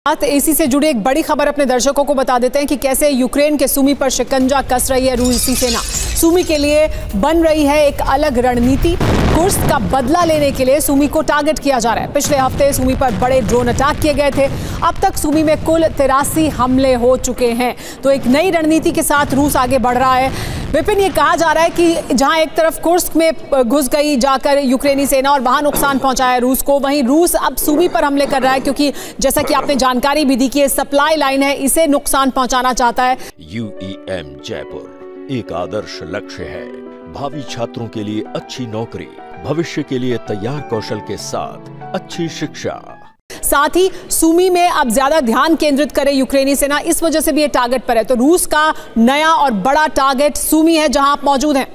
AC से जुड़ी एक बड़ी खबर अपने दर्शकों को बता देते हैं कि कैसे यूक्रेन के सुमी पर शिकंजा कस रही है रूसी सेना। सुमी के लिए बन रही है एक अलग रणनीति। कुर्स्क का बदला लेने के लिए सुमी को टारगेट किया जा रहा है। पिछले हफ्ते सुमी पर बड़े ड्रोन अटैक किए गए थे। अब तक सुमी में कुल 83 हमले हो चुके हैं। तो एक नई रणनीति के साथ रूस आगे बढ़ रहा है। विपिन, ये कहा जा रहा है कि जहां एक तरफ कुर्स्क में घुस गई जाकर यूक्रेनी सेना और वहां नुकसान पहुंचाया रूस को, वहीं रूस अब सुमी पर हमले कर रहा है, क्योंकि जैसा कि आपने जानकारी भी दी कि ये सप्लाई लाइन है, इसे नुकसान पहुंचाना चाहता है। UEM जयपुर एक आदर्श लक्ष्य है। भावी छात्रों के लिए अच्छी नौकरी, भविष्य के लिए तैयार कौशल के साथ अच्छी शिक्षा। साथ ही सुमी में अब ज्यादा ध्यान केंद्रित करे यूक्रेनी सेना, इस वजह से भी ये टारगेट पर है। तो रूस का नया और बड़ा टारगेट सुमी है, जहां आप मौजूद हैं।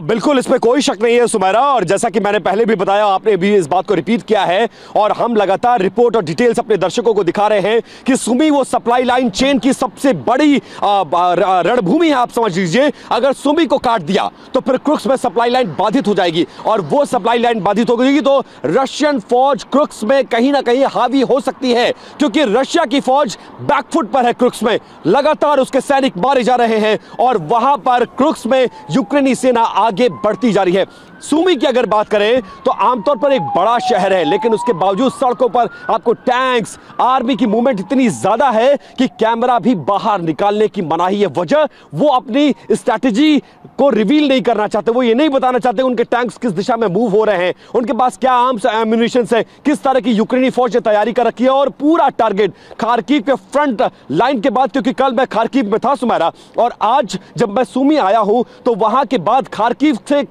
बिल्कुल, इसमें कोई शक नहीं है सुमेरा, और जैसा कि मैंने पहले भी बताया, आपने भी इस बात को रिपीट किया है और हम लगातार रिपोर्ट और डिटेल्स अपने दर्शकों को दिखा रहे हैं कि सुमी वो सप्लाई लाइन चेन की सबसे बड़ी रणभूमि है, आप समझ लीजिए। अगर सुमी को काट दिया तो फिर क्रुक्स में सप्लाई लाइन बाधित हो जाएगी, और वो सप्लाई लाइन बाधित हो गई तो रशियन फौज क्रुक्स में कहीं ना कहीं हावी हो सकती है, क्योंकि रशिया की फौज बैकफुट पर है। क्रुक्स में लगातार उसके सैनिक मारे जा रहे हैं और वहां पर क्रुक्स में यूक्रेनी सेना आगे बढ़ती जा रही है। सुमी की अगर बात करें तो आमतौर पर एक बड़ा शहर है, लेकिन उसके बावजूद सड़कों पर आपको टैंक्स, आर्मी की मूवमेंट इतनी ज्यादा है कि कैमरा भी बाहर निकालने की मनाही है। वजह, वो अपनी स्ट्रैटेजी को रिवील नहीं करना चाहते। वो ये नहीं बताना चाहते उनके टैंक्स किस दिशा में मूव हो रहे हैं, उनके पास क्या आर्म्स एम्यूनिशन है, किस तरह की यूक्रेनी फौज ने तैयारी कर रखी है। और पूरा टारगेट खार्किव के फ्रंट लाइन के बाद, क्योंकि कल मैं खार्किव में था सुमेरा, और आज जब मैं सुमी आया हूं तो वहां के बाद खार्किव से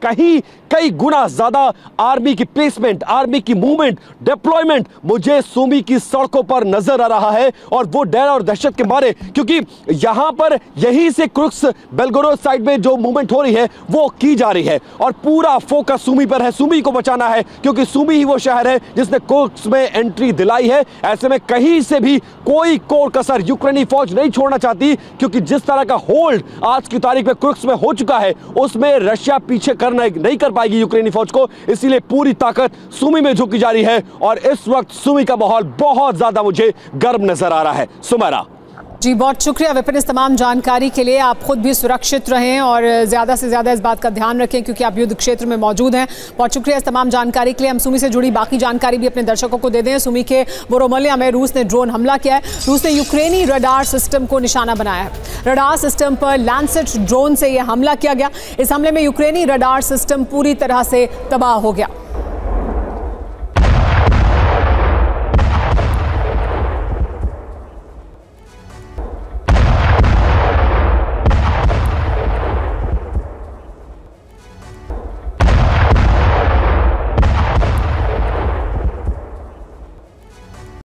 कई गुना ज्यादा आर्मी की प्लेसमेंट, आर्मी की मूवमेंट, डिप्लॉयमेंट मुझे सुमी की सड़कों पर नजर आ रहा है। और वो डर और दहशत के मारे, क्योंकि यहां पर यहीं से क्रुक्स बेलगोरोद साइड में जो मूवमेंट हो रही है वो की जा रही है, और पूरा फोकस सुमी पर है। सुमी को बचाना है, क्योंकि सुमी ही वो शहर है जिसने क्रुक्स में एंट्री दिलाई है। ऐसे में कहीं से भी कोई कोर कसर यूक्रेनी फौज नहीं छोड़ना चाहती, क्योंकि जिस तरह का होल्ड आज की तारीख में क्रुक्स में हो चुका है, उसमें रशिया पीछे करना नहीं कर पाएगी यूक्रेनी फौज को। इसीलिए पूरी ताकत सुमी में झोंकी जा रही है, और इस वक्त सुमी का माहौल बहुत ज्यादा मुझे गर्म नजर आ रहा है। सुमेरा जी, बहुत शुक्रिया विपिन इस तमाम जानकारी के लिए। आप खुद भी सुरक्षित रहें और ज़्यादा से ज़्यादा इस बात का ध्यान रखें, क्योंकि आप युद्ध क्षेत्र में मौजूद हैं। बहुत शुक्रिया इस तमाम जानकारी के लिए। हम सुमी से जुड़ी बाकी जानकारी भी अपने दर्शकों को दे दें। सुमी के वोरोमलिया में रूस ने ड्रोन हमला किया है। रूस ने यूक्रेनी रडार सिस्टम को निशाना बनाया है। रडार सिस्टम पर लैंसेट ड्रोन से यह हमला किया गया। इस हमले में यूक्रेनी रडार सिस्टम पूरी तरह से तबाह हो गया।